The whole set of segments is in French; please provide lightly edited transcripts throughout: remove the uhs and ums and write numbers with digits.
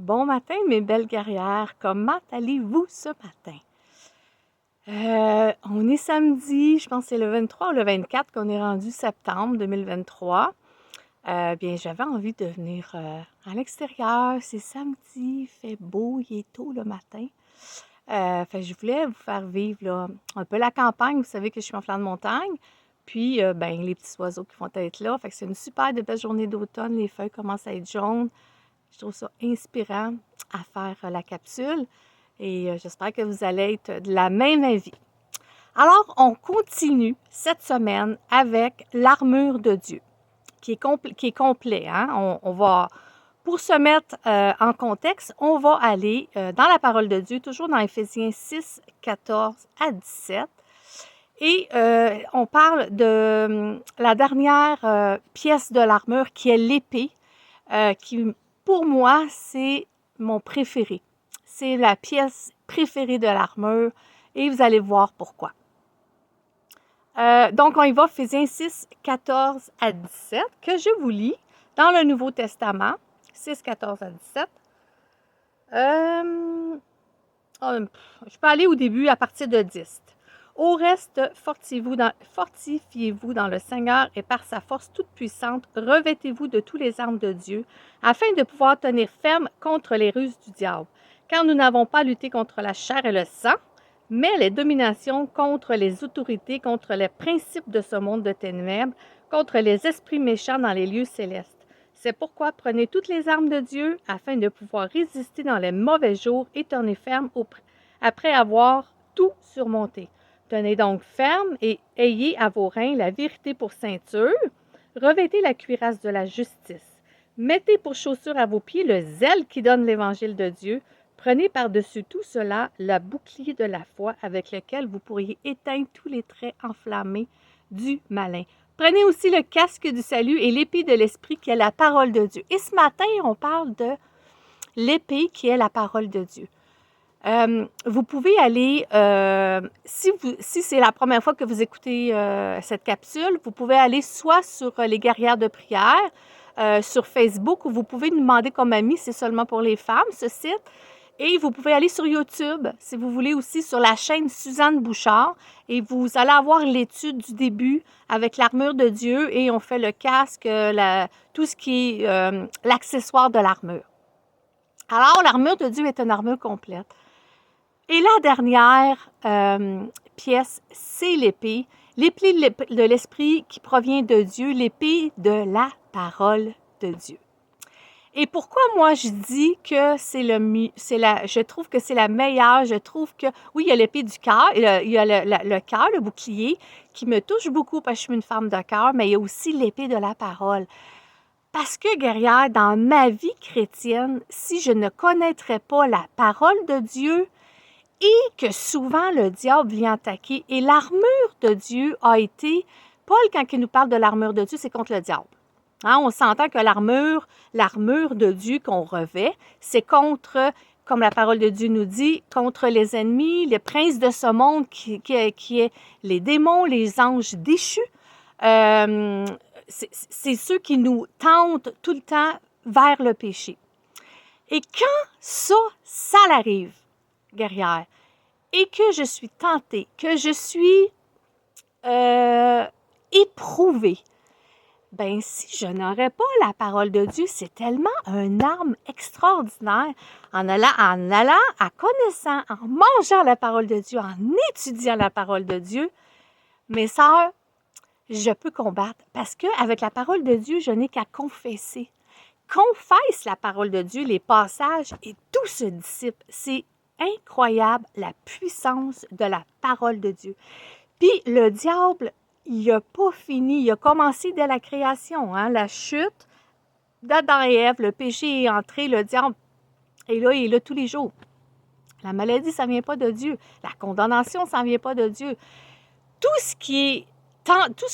Bon matin, mes belles guerrières. Comment allez-vous ce matin? On est samedi, je pense que c'est le 23 ou le 24 qu'on est rendu septembre 2023. Bien, j'avais envie de venir à l'extérieur. C'est samedi, il fait beau, il est tôt le matin. Je voulais vous faire vivre là, un peu la campagne. Vous savez que je suis en flanc de montagne. Puis, les petits oiseaux qui vont être là. Fait que c'est une super de belle journée d'automne. Les feuilles commencent à être jaunes. Je trouve ça inspirant à faire la capsule et j'espère que vous allez être de la même avis. Alors, on continue cette semaine avec l'armure de Dieu, qui est complet. Hein? On va, pour se mettre en contexte, on va aller dans la parole de Dieu, toujours dans Éphésiens 6, 14 à 17. Et on parle de la dernière pièce de l'armure qui est l'épée, qui pour moi, c'est mon préféré. C'est la pièce préférée de l'armure et vous allez voir pourquoi. Donc, on y va, Éphésiens 6, 14 à 17, que je vous lis dans le Nouveau Testament, 6, 14 à 17. Je peux aller au début à partir de 10. Au reste, fortifiez-vous dans le Seigneur et par sa force toute puissante, revêtez-vous de tous les armes de Dieu, afin de pouvoir tenir ferme contre les ruses du diable. Car nous n'avons pas à lutter contre la chair et le sang, mais les dominations contre les autorités, contre les principes de ce monde de ténèbres, contre les esprits méchants dans les lieux célestes. C'est pourquoi prenez toutes les armes de Dieu, afin de pouvoir résister dans les mauvais jours et tenir ferme après avoir tout surmonté. Tenez donc ferme et ayez à vos reins la vérité pour ceinture. Revêtez la cuirasse de la justice. Mettez pour chaussure à vos pieds le zèle qui donne l'évangile de Dieu. Prenez par-dessus tout cela le bouclier de la foi avec lequel vous pourriez éteindre tous les traits enflammés du malin. Prenez aussi le casque du salut et l'épée de l'esprit qui est la parole de Dieu. Et ce matin, on parle de l'épée qui est la parole de Dieu. Vous pouvez aller, si c'est la première fois que vous écoutez cette capsule, vous pouvez aller soit sur les guerrières de prière, sur Facebook, où vous pouvez nous demander comme ami, c'est seulement pour les femmes, ce site. Et vous pouvez aller sur YouTube, si vous voulez aussi, sur la chaîne Suzanne Bouchard. Et vous allez avoir l'étude du début avec l'armure de Dieu et on fait le casque, tout ce qui est l'accessoire de l'armure. Alors, l'armure de Dieu est une armure complète. Et la dernière pièce, c'est l'épée. L'épée de l'esprit qui provient de Dieu, l'épée de la parole de Dieu. Et pourquoi moi je dis que je trouve que c'est la meilleure, je trouve que, oui, il y a l'épée du cœur, il y a le cœur, le bouclier, qui me touche beaucoup parce que je suis une femme de cœur, mais il y a aussi l'épée de la parole. Parce que, guerrière, dans ma vie chrétienne, si je ne connaîtrais pas la parole de Dieu et que souvent le diable vient attaquer, et l'armure de Dieu a été, Paul, quand il nous parle de l'armure de Dieu, c'est contre le diable. Hein, on s'entend que l'armure de Dieu qu'on revêt, c'est contre, comme la parole de Dieu nous dit, contre les ennemis, les princes de ce monde qui est les démons, les anges déchus. C'est ceux qui nous tentent tout le temps vers le péché. Et quand ça arrive, guerrière, et que je suis tentée, que je suis éprouvée, ben si je n'aurais pas la parole de Dieu, c'est tellement une arme extraordinaire. En allant, en connaissant, en mangeant la parole de Dieu, en étudiant la parole de Dieu, mes sœurs, je peux combattre. Parce qu'avec la parole de Dieu, je n'ai qu'à confesser. Confesse la parole de Dieu, les passages, et tout se dissipe. C'est incroyable, la puissance de la parole de Dieu. Puis le diable, il n'a pas fini. Il a commencé dès la création, hein, la chute d'Adam et Ève, le péché est entré, le diable est là, il est là tous les jours. La maladie, ça ne vient pas de Dieu. La condamnation, ça ne vient pas de Dieu. Tout ce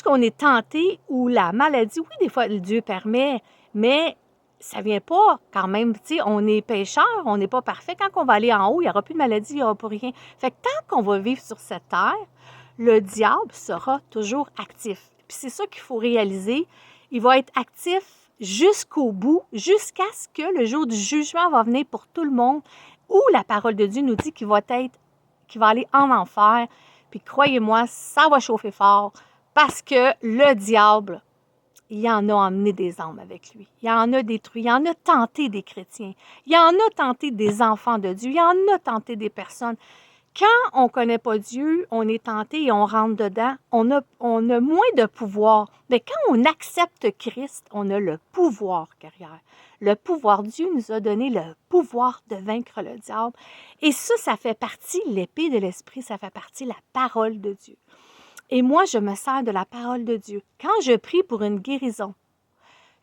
qu'on est tenté, ou la maladie, oui, des fois, Dieu permet, mais ça ne vient pas quand même, tu sais, on est pécheur, on n'est pas parfait. Quand on va aller en haut, il n'y aura plus de maladie, il n'y aura plus rien. Fait que tant qu'on va vivre sur cette terre, le diable sera toujours actif. Puis c'est ça qu'il faut réaliser. Il va être actif jusqu'au bout, jusqu'à ce que le jour du jugement va venir pour tout le monde, où la parole de Dieu nous dit qu'il va aller en enfer. Puis croyez-moi, ça va chauffer fort parce que le diable, il en a emmené des âmes avec lui. Il en a détruit, il en a tenté des chrétiens, il en a tenté des enfants de Dieu, il en a tenté des personnes. Quand on ne connaît pas Dieu, on est tenté et on rentre dedans, on a moins de pouvoir. Mais quand on accepte Christ, on a le pouvoir derrière. Le pouvoir, Dieu nous a donné le pouvoir de vaincre le diable. Et ça fait partie, l'épée de l'esprit, ça fait partie de la parole de Dieu. Et moi, je me sers de la parole de Dieu. Quand je prie pour une guérison,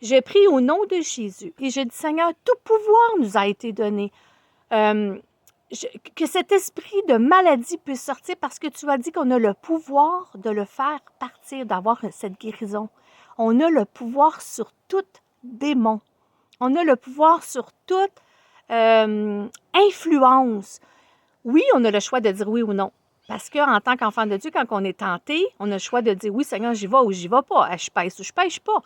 je prie au nom de Jésus et je dis, Seigneur, tout pouvoir nous a été donné. Que cet esprit de maladie puisse sortir parce que tu as dit qu'on a le pouvoir de le faire partir, d'avoir cette guérison. On a le pouvoir sur tout démon. On a le pouvoir sur toute influence. Oui, on a le choix de dire oui ou non. Parce qu'en tant qu'enfant de Dieu, quand on est tenté, on a le choix de dire oui, Seigneur, j'y vais ou j'y vais pas. Je pêche ou je pêche pas.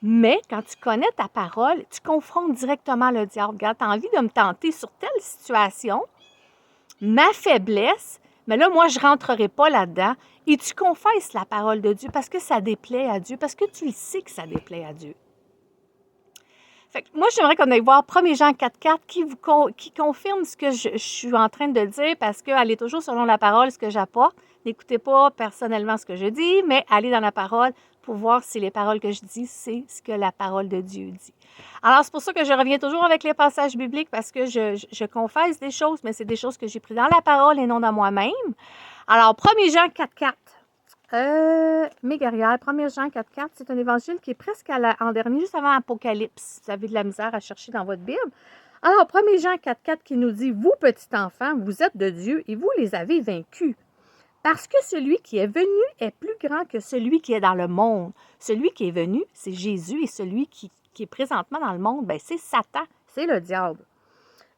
Mais quand tu connais ta parole, tu confrontes directement le diable. Regarde, tu as envie de me tenter sur telle situation, ma faiblesse, mais là, moi, je ne rentrerai pas là-dedans. Et tu confesses la parole de Dieu parce que ça déplaît à Dieu, parce que tu le sais que ça déplaît à Dieu. Fait que moi, j'aimerais qu'on aille voir 1 Jean 4,4 qui confirme ce que je suis en train de dire parce qu'elle est toujours selon la parole, ce que j'apporte. N'écoutez pas personnellement ce que je dis, mais allez dans la parole pour voir si les paroles que je dis, c'est ce que la parole de Dieu dit. Alors, c'est pour ça que je reviens toujours avec les passages bibliques parce que je confesse des choses, mais c'est des choses que j'ai prises dans la parole et non dans moi-même. Alors, 1 Jean 4,4. Mes guerrières, 1 Jean 4,4, c'est un évangile qui est presque en dernier, juste avant Apocalypse. Vous avez de la misère à chercher dans votre Bible. Alors, 1 Jean 4,4 qui nous dit, vous, petits enfants, vous êtes de Dieu et vous les avez vaincus. Parce que celui qui est venu est plus grand que celui qui est dans le monde. Celui qui est venu, c'est Jésus, et celui qui est présentement dans le monde, ben, c'est Satan, c'est le diable.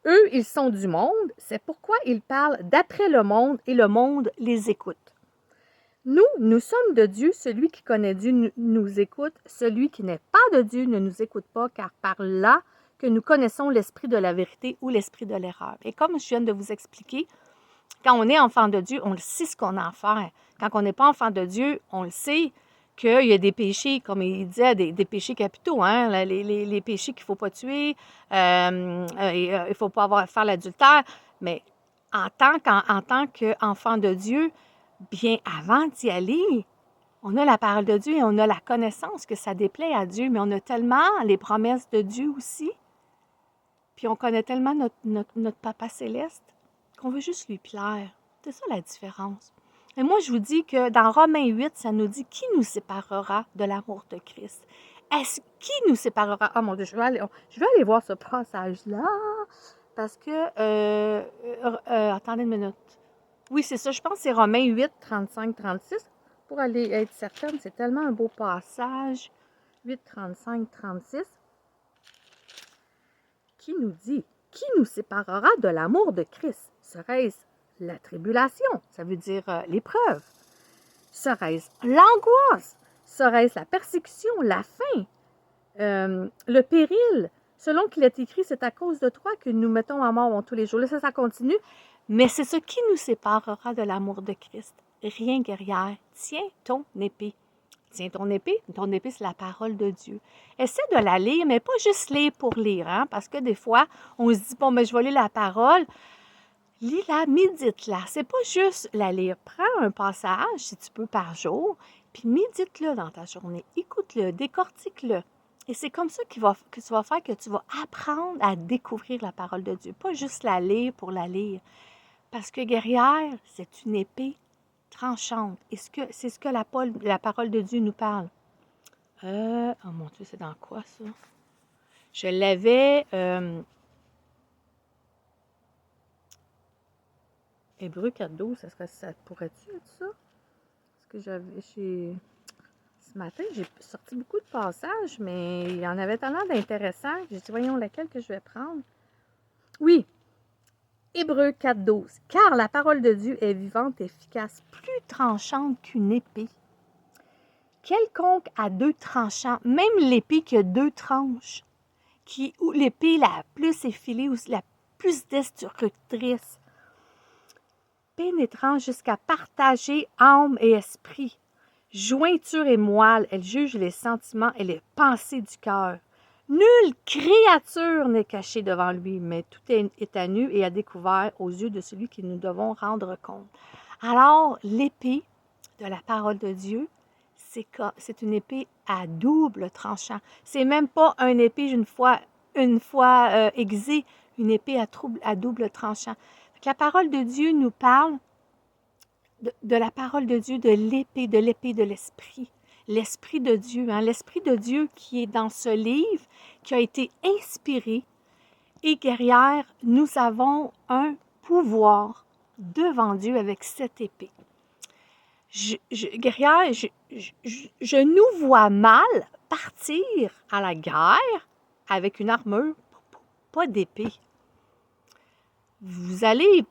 Eux, ils sont du monde, c'est pourquoi ils parlent d'après le monde et le monde les écoute. Nous sommes de Dieu, celui qui connaît Dieu nous écoute, celui qui n'est pas de Dieu ne nous écoute pas, car par là que nous connaissons l'esprit de la vérité ou l'esprit de l'erreur. Et comme je viens de vous expliquer, quand on est enfant de Dieu, on le sait ce qu'on a à faire. Quand on n'est pas enfant de Dieu, on le sait qu'il y a des péchés, comme il disait, des péchés capitaux, hein, les péchés qu'il ne faut pas tuer, il ne faut pas faire l'adultère, mais en tant qu'enfant de Dieu, bien avant d'y aller, on a la parole de Dieu et on a la connaissance que ça déplaît à Dieu, mais on a tellement les promesses de Dieu aussi, puis on connaît tellement notre Papa céleste qu'on veut juste lui plaire. C'est ça la différence. Et moi, je vous dis que dans Romains 8, ça nous dit qui nous séparera de l'amour de Christ. Qui nous séparera? Oh mon Dieu, je vais aller voir ce passage-là parce que, attendez une minute. Oui, c'est ça, je pense que c'est Romains 8, 35, 36. Pour aller être certaine, c'est tellement un beau passage. 8, 35, 36. Qui nous dit, qui nous séparera de l'amour de Christ? Serait-ce la tribulation? Ça veut dire l'épreuve. Serait-ce l'angoisse? Serait-ce la persécution, la faim? Le péril? Selon qu'il est écrit, c'est à cause de toi que nous mettons à mort tous les jours. Là, ça continue. Mais c'est ce qui nous séparera de l'amour de Christ. Rien, guerrière. Tiens ton épée. Tiens ton épée. Ton épée, c'est la parole de Dieu. Essaie de la lire, mais pas juste lire pour lire, hein, parce que des fois, on se dit, bon, mais je vais lire la parole. Lis-la, médite-la. C'est pas juste la lire. Prends un passage, si tu peux, par jour, puis médite-le dans ta journée. Écoute-le, décortique-le. Et c'est comme ça que tu vas faire que tu vas apprendre à découvrir la parole de Dieu. Pas juste la lire pour la lire. Parce que guerrière, c'est une épée tranchante. Et c'est ce que la parole de Dieu nous parle. Oh mon Dieu, c'est dans quoi ça? Je l'avais... Hébreux 4.12, ça pourrait-tu être ça? Parce que ce matin, j'ai sorti beaucoup de passages, mais il y en avait tellement d'intéressants. J'ai dit, voyons, laquelle que je vais prendre? Oui, Hébreux 4.12. Car la parole de Dieu est vivante et efficace, plus tranchante qu'une épée, quelconque à deux tranchants, même l'épée qui a deux tranches, ou l'épée la plus effilée ou la plus destructrice, pénétrant jusqu'à partager âme et esprit, jointure et moelle, elle juge les sentiments et les pensées du cœur. Nulle créature n'est cachée devant lui, mais tout est à nu et à découvert aux yeux de celui qui nous devons rendre compte. Alors, l'épée de la parole de Dieu, c'est une épée à double tranchant. C'est même pas une épée une fois aiguisée, une épée à double tranchant. La parole de Dieu nous parle de la parole de Dieu, de l'épée de l'esprit. L'esprit de Dieu, hein? L'esprit de Dieu qui est dans ce livre, qui a été inspiré. Et guerrière, nous avons un pouvoir devant Dieu avec cette épée. Guerrière, je nous vois mal partir à la guerre avec une armure, pas d'épée. Vous allez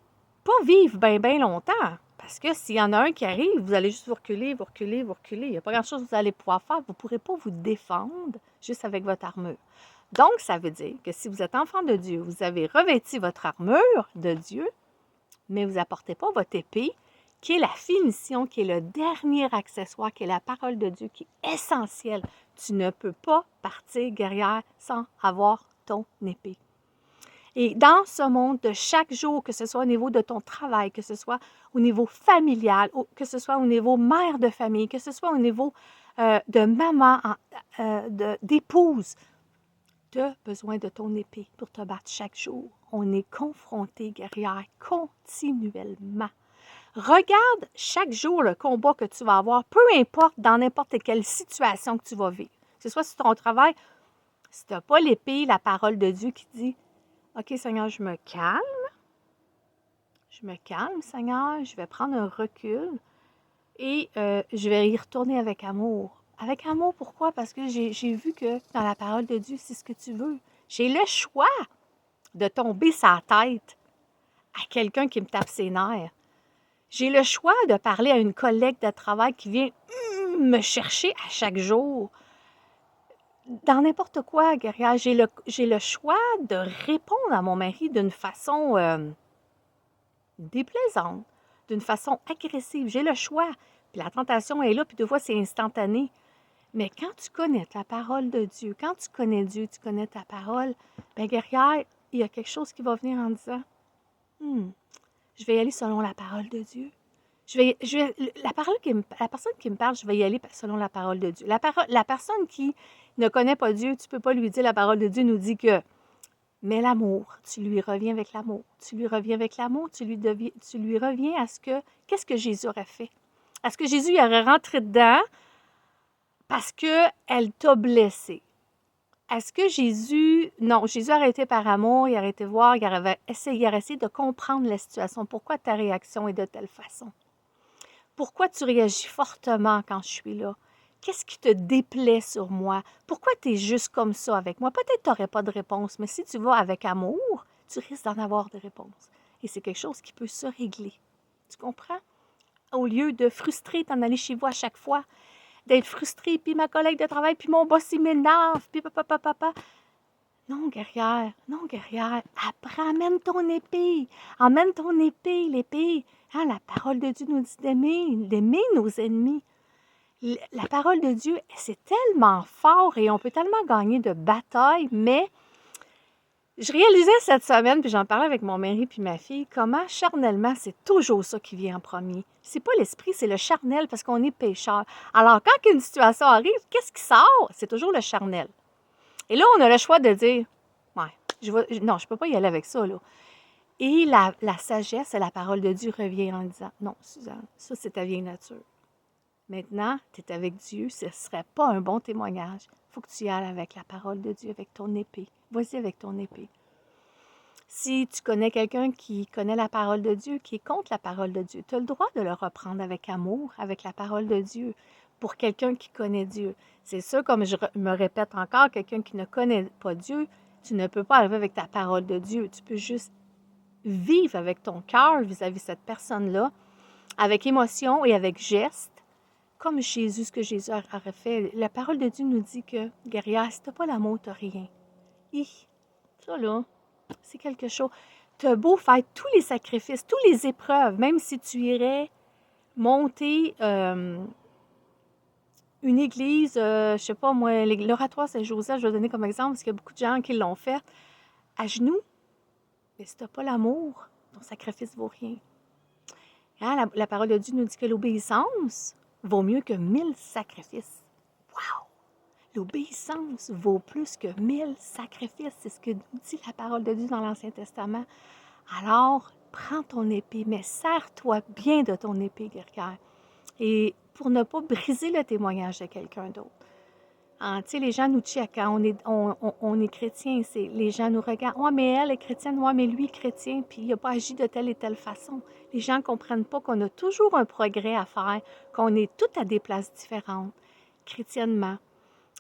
pas vivre bien longtemps. Parce que s'il y en a un qui arrive, vous allez juste vous reculer. Il n'y a pas grand-chose que vous allez pouvoir faire. Vous ne pourrez pas vous défendre juste avec votre armure. Donc, ça veut dire que si vous êtes enfant de Dieu, vous avez revêti votre armure de Dieu, mais vous n'apportez pas votre épée, qui est la finition, qui est le dernier accessoire, qui est la parole de Dieu, qui est essentielle. Tu ne peux pas partir guerrière sans avoir ton épée. Et dans ce monde de chaque jour, que ce soit au niveau de ton travail, que ce soit au niveau familial, que ce soit au niveau mère de famille, que ce soit au niveau de maman, d'épouse, tu as besoin de ton épée pour te battre chaque jour. On est confronté, guerrière, continuellement. Regarde chaque jour le combat que tu vas avoir, peu importe dans n'importe quelle situation que tu vas vivre. Que ce soit sur ton travail, si tu n'as pas l'épée, la parole de Dieu qui dit « OK, Seigneur, je me calme, Seigneur, je vais prendre un recul et je vais y retourner avec amour. » Avec amour, pourquoi? Parce que j'ai vu que dans la parole de Dieu, c'est ce que tu veux. J'ai le choix de tomber sa tête à quelqu'un qui me tape ses nerfs. J'ai le choix de parler à une collègue de travail qui vient me chercher à chaque jour. Dans n'importe quoi, guerrière, j'ai le choix de répondre à mon mari d'une façon déplaisante, d'une façon agressive. J'ai le choix. Puis la tentation est là, puis des fois, c'est instantané. Mais quand tu connais la parole de Dieu, quand tu connais Dieu, tu connais ta parole, bien, guerrière, il y a quelque chose qui va venir en disant je vais y aller selon la parole de Dieu. La personne qui me parle, je vais y aller selon la parole de Dieu. La personne qui ne connaît pas Dieu, tu ne peux pas lui dire la parole de Dieu nous dit que mais l'amour, tu lui reviens avec l'amour. Tu lui reviens avec l'amour, tu lui reviens à qu'est-ce que Jésus aurait fait? Est-ce que Jésus y aurait rentré dedans parce qu'elle t'a blessé? Est-ce que Jésus... Non, Jésus aurait été par amour, il aurait été voir, il aurait essayé de comprendre la situation. Pourquoi ta réaction est de telle façon? Pourquoi tu réagis fortement quand je suis là? Qu'est-ce qui te déplaît sur moi? Pourquoi tu es juste comme ça avec moi? Peut-être que tu n'aurais pas de réponse, mais si tu vas avec amour, tu risques d'en avoir des réponses. Et c'est quelque chose qui peut se régler. Tu comprends? Au lieu de frustrer, t'en aller chez vous à chaque fois, d'être frustré, puis ma collègue de travail, puis mon boss, il m'énerve, puis papa. Non, guerrière, apprends, amène ton épée. Emmène ton épée, l'épée. Hein, la parole de Dieu nous dit d'aimer nos ennemis. La parole de Dieu, c'est tellement fort et on peut tellement gagner de batailles, mais je réalisais cette semaine, puis j'en parlais avec mon mari puis ma fille, comment charnellement, c'est toujours ça qui vient en premier. C'est pas l'esprit, c'est le charnel parce qu'on est pécheur. Alors, quand une situation arrive, qu'est-ce qui sort? C'est toujours le charnel. Et là, on a le choix de dire, non, je peux pas y aller avec ça, là. Et la sagesse et la parole de Dieu revient en disant, non, Suzanne, ça, c'est ta vieille nature. Maintenant, tu es avec Dieu, ce ne serait pas un bon témoignage. Il faut que tu y ailles avec la parole de Dieu, avec ton épée. Vas-y avec ton épée. Si tu connais quelqu'un qui connaît la parole de Dieu, qui est contre la parole de Dieu, tu as le droit de le reprendre avec amour, avec la parole de Dieu, pour quelqu'un qui connaît Dieu. C'est sûr, comme je me répète encore, quelqu'un qui ne connaît pas Dieu, tu ne peux pas arriver avec ta parole de Dieu. Tu peux juste vivre avec ton cœur vis-à-vis de cette personne-là, avec émotion et avec geste, comme Jésus, ce que Jésus aurait fait. La parole de Dieu nous dit que, guerrière, si tu n'as pas l'amour, tu n'as rien. Ça là, c'est quelque chose. Tu as beau faire tous les sacrifices, toutes les épreuves, même si tu irais monter une église, je ne sais pas moi, l'oratoire Saint-Joseph, je vais donner comme exemple, parce qu'il y a beaucoup de gens qui l'ont fait, à genoux, mais si tu n'as pas l'amour, ton sacrifice ne vaut rien. Hein, la parole de Dieu nous dit que l'obéissance vaut mieux que 1000 sacrifices. Wow! L'obéissance vaut plus que 1000 sacrifices. C'est ce que nous dit la parole de Dieu dans l'Ancien Testament. Alors, prends ton épée, mais sers-toi bien de ton épée, guerrière. Et pour ne pas briser le témoignage de quelqu'un d'autre. Hein, tu sais, les gens nous checkent quand on est chrétien. Les gens nous regardent. Ouais, mais elle est chrétienne. Ouais, mais lui est chrétien. Puis il n'a pas agi de telle et telle façon. Les gens ne comprennent pas qu'on a toujours un progrès à faire, qu'on est tous à des places différentes, chrétiennement.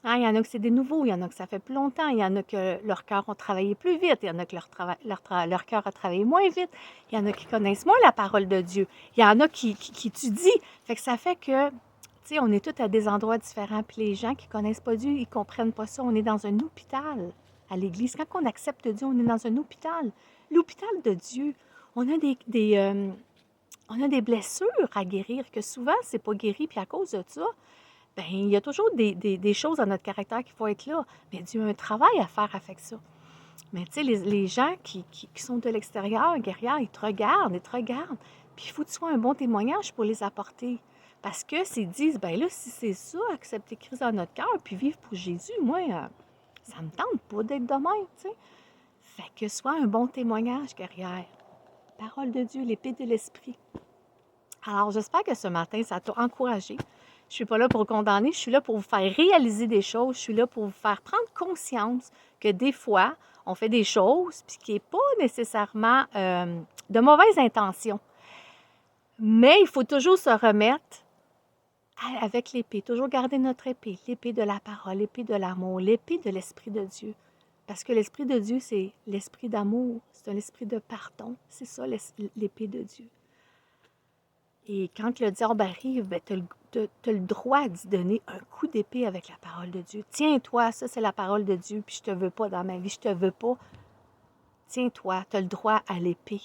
Hein, il y en a que c'est des nouveaux, il y en a que ça fait plus longtemps, il y en a que leur cœur a travaillé plus vite, il y en a que leur cœur a travaillé moins vite, il y en a qui connaissent moins la parole de Dieu, il y en a qui étudient. Fait que ça fait que, tu sais, on est tous à des endroits différents, puis les gens qui ne connaissent pas Dieu, ils ne comprennent pas ça. On est dans un hôpital à l'Église. Quand on accepte Dieu, on est dans un hôpital. L'hôpital de Dieu, on a on a des blessures à guérir, que souvent, c'est pas guéri, puis à cause de ça, bien, il y a toujours des choses dans notre caractère qu'il faut être là. Mais Dieu a un travail à faire avec ça. Mais tu sais, les gens qui sont de l'extérieur, guerrière, ils te regardent. Puis il faut que tu sois un bon témoignage pour les apporter. Parce que s'ils disent, bien là, si c'est ça, accepter Christ dans notre cœur, puis vivre pour Jésus, moi, ça me tente pas d'être de même, tu sais. Fait que sois un bon témoignage, guerrière. Parole de Dieu, l'épée de l'esprit. Alors, j'espère que ce matin, ça t'a encouragé. Je ne suis pas là pour condamner, je suis là pour vous faire réaliser des choses, je suis là pour vous faire prendre conscience que des fois, on fait des choses puis qui n'est pas nécessairement de mauvaises intentions. Mais il faut toujours se remettre avec l'épée, toujours garder notre épée, l'épée de la parole, l'épée de l'amour, l'épée de l'Esprit de Dieu. Parce que l'Esprit de Dieu, c'est l'esprit d'amour, c'est un esprit de pardon, c'est ça l'épée de Dieu. Et quand le diable arrive, ben, tu as le droit d'y donner un coup d'épée avec la parole de Dieu. Tiens-toi, ça c'est la parole de Dieu, puis je ne te veux pas dans ma vie, je ne te veux pas. Tiens-toi, tu as le droit à l'épée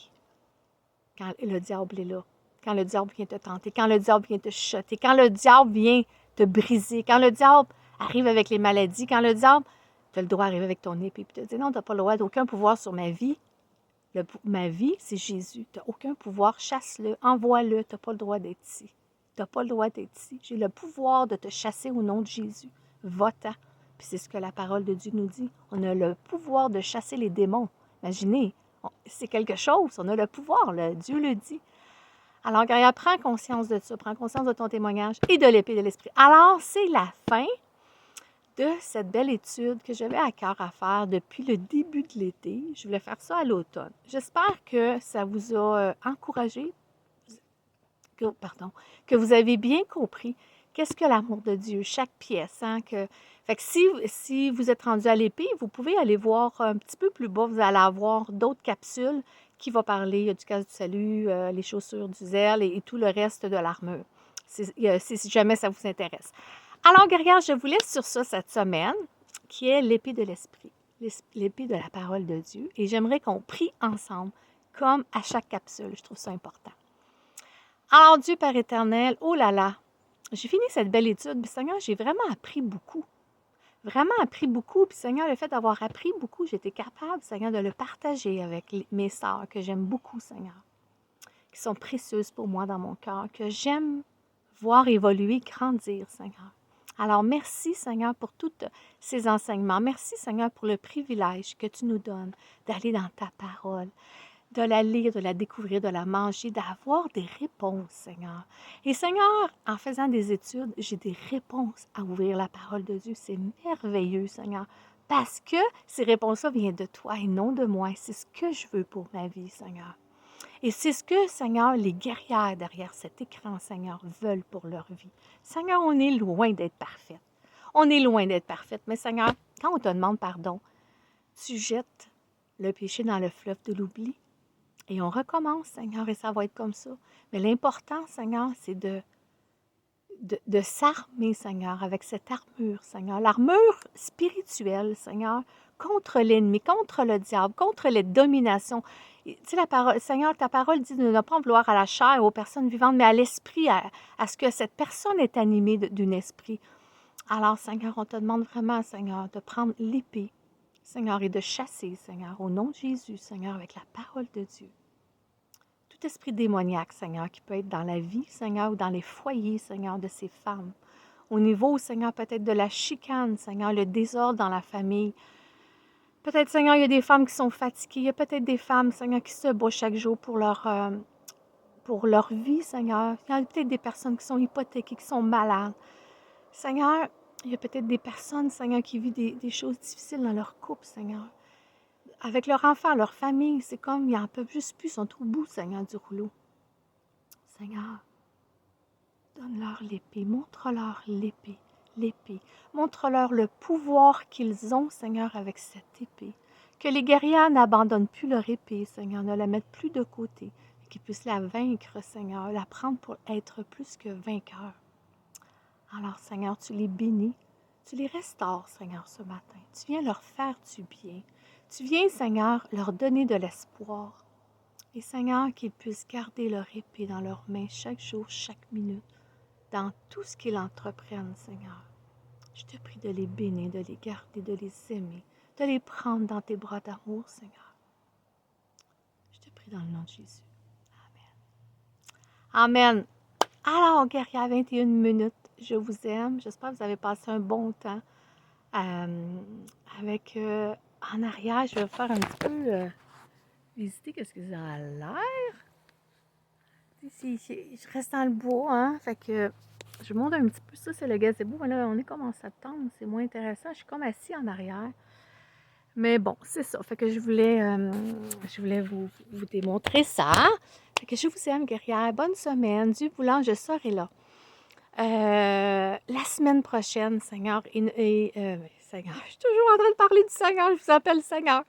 quand le diable est là, quand le diable vient te tenter, quand le diable vient te chuchoter, quand le diable vient te briser, quand le diable arrive avec les maladies, quand le diable, tu as le droit d'arriver avec ton épée, puis te dire non, tu n'as pas le droit d'aucun pouvoir sur ma vie. Ma vie, c'est Jésus. Tu n'as aucun pouvoir. Chasse-le, envoie-le. Tu n'as pas le droit d'être ici. Tu n'as pas le droit d'être ici. J'ai le pouvoir de te chasser au nom de Jésus. Va-t'en. Puis c'est ce que la parole de Dieu nous dit. On a le pouvoir de chasser les démons. Imaginez, c'est quelque chose. On a le pouvoir. Dieu le dit. Alors, guerrière, prends conscience de ça. Prends conscience de ton témoignage et de l'épée de l'esprit. Alors, c'est la fin de cette belle étude que j'avais à cœur à faire depuis le début de l'été. Je voulais faire ça à l'automne. J'espère que ça vous a encouragé, que vous avez bien compris qu'est-ce que l'amour de Dieu, chaque pièce. Hein, fait que si vous êtes rendu à l'épée, vous pouvez aller voir un petit peu plus bas, vous allez avoir d'autres capsules qui vont parler du casque du salut, les chaussures du zèle et tout le reste de l'armure, si jamais ça vous intéresse. Alors, guerrière, je vous laisse sur ça cette semaine, qui est l'épée de l'esprit, l'épée de la parole de Dieu. Et j'aimerais qu'on prie ensemble, comme à chaque capsule. Je trouve ça important. Alors, Dieu Père éternel, oh là là, j'ai fini cette belle étude, puis Seigneur, j'ai vraiment appris beaucoup. Vraiment appris beaucoup. Puis Seigneur, le fait d'avoir appris beaucoup, j'étais capable, Seigneur, de le partager avec mes sœurs, que j'aime beaucoup, Seigneur, qui sont précieuses pour moi dans mon cœur, que j'aime voir évoluer, grandir, Seigneur. Alors, merci, Seigneur, pour tous ces enseignements. Merci, Seigneur, pour le privilège que tu nous donnes d'aller dans ta parole, de la lire, de la découvrir, de la manger, d'avoir des réponses, Seigneur. Et Seigneur, en faisant des études, j'ai des réponses à ouvrir la parole de Dieu. C'est merveilleux, Seigneur, parce que ces réponses-là viennent de toi et non de moi. C'est ce que je veux pour ma vie, Seigneur. Et c'est ce que, Seigneur, les guerrières derrière cet écran, Seigneur, veulent pour leur vie. Seigneur, on est loin d'être parfaite. On est loin d'être parfaite. Mais Seigneur, quand on te demande pardon, tu jettes le péché dans le fleuve de l'oubli. Et on recommence, Seigneur, et ça va être comme ça. Mais l'important, Seigneur, c'est de s'armer, Seigneur, avec cette armure, Seigneur, l'armure spirituelle, Seigneur, contre l'ennemi, contre le diable, contre les dominations. Tu sais, la parole, Seigneur, ta parole dit de ne pas en vouloir à la chair, aux personnes vivantes, mais à l'esprit, à ce que cette personne est animée d'un esprit. Alors, Seigneur, on te demande vraiment, Seigneur, de prendre l'épée, Seigneur, et de chasser, Seigneur, au nom de Jésus, Seigneur, avec la parole de Dieu. Tout esprit démoniaque, Seigneur, qui peut être dans la vie, Seigneur, ou dans les foyers, Seigneur, de ces femmes. Au niveau, Seigneur, peut-être de la chicane, Seigneur, le désordre dans la famille. Peut-être, Seigneur, il y a des femmes qui sont fatiguées. Il y a peut-être des femmes, Seigneur, qui se battent chaque jour pour leur vie, Seigneur. Il y a peut-être des personnes qui sont hypothéquées, qui sont malades. Seigneur, il y a peut-être des personnes, Seigneur, qui vivent des choses difficiles dans leur couple, Seigneur. Avec leur enfant, leur famille, c'est comme ils n'en peuvent juste plus, ils sont au bout, Seigneur, du rouleau. Seigneur, donne-leur l'épée, montre-leur l'épée. Montre-leur le pouvoir qu'ils ont, Seigneur, avec cette épée. Que les guerriers n'abandonnent plus leur épée, Seigneur, ne la mettent plus de côté, qu'ils puissent la vaincre, Seigneur, la prendre pour être plus que vainqueurs. Alors, Seigneur, tu les bénis, tu les restaures, Seigneur, ce matin. Tu viens leur faire du bien. Tu viens, Seigneur, leur donner de l'espoir. Et Seigneur, qu'ils puissent garder leur épée dans leurs mains chaque jour, chaque minute, dans tout ce qu'ils entreprennent, Seigneur. Je te prie de les bénir, de les garder, de les aimer, de les prendre dans tes bras d'amour, Seigneur. Je te prie dans le nom de Jésus. Amen. Amen. Alors, guerrière, 21 minutes, je vous aime. J'espère que vous avez passé un bon temps. En arrière, je vais faire un petit peu visiter qu'est-ce que ça a l'air. Je reste dans le bois, hein, fait que je monte un petit peu. Ça, c'est le gazebo. Là, on est comme en septembre, c'est moins intéressant. Je suis comme assis en arrière. Mais bon, c'est ça. Fait que je voulais vous démontrer ça. Fait que je vous aime, guerrière. Bonne semaine. Dieu voulant, je serai là. La semaine prochaine, Seigneur, Seigneur, je suis toujours en train de parler du Seigneur, je vous appelle Seigneur.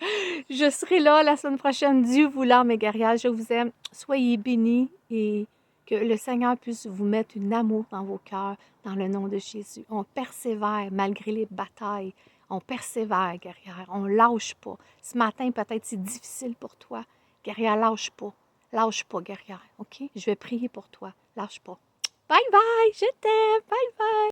Je serai là la semaine prochaine, Dieu voulant, mes guerrières, je vous aime. Soyez bénis et que le Seigneur puisse vous mettre un amour dans vos cœurs, dans le nom de Jésus. On persévère malgré les batailles. On persévère, guerrière. On ne lâche pas. Ce matin, peut-être c'est difficile pour toi. Guerrière, lâche pas. Lâche pas, guerrière. OK? Je vais prier pour toi. Lâche pas. Bye bye, je t'aime. Bye bye.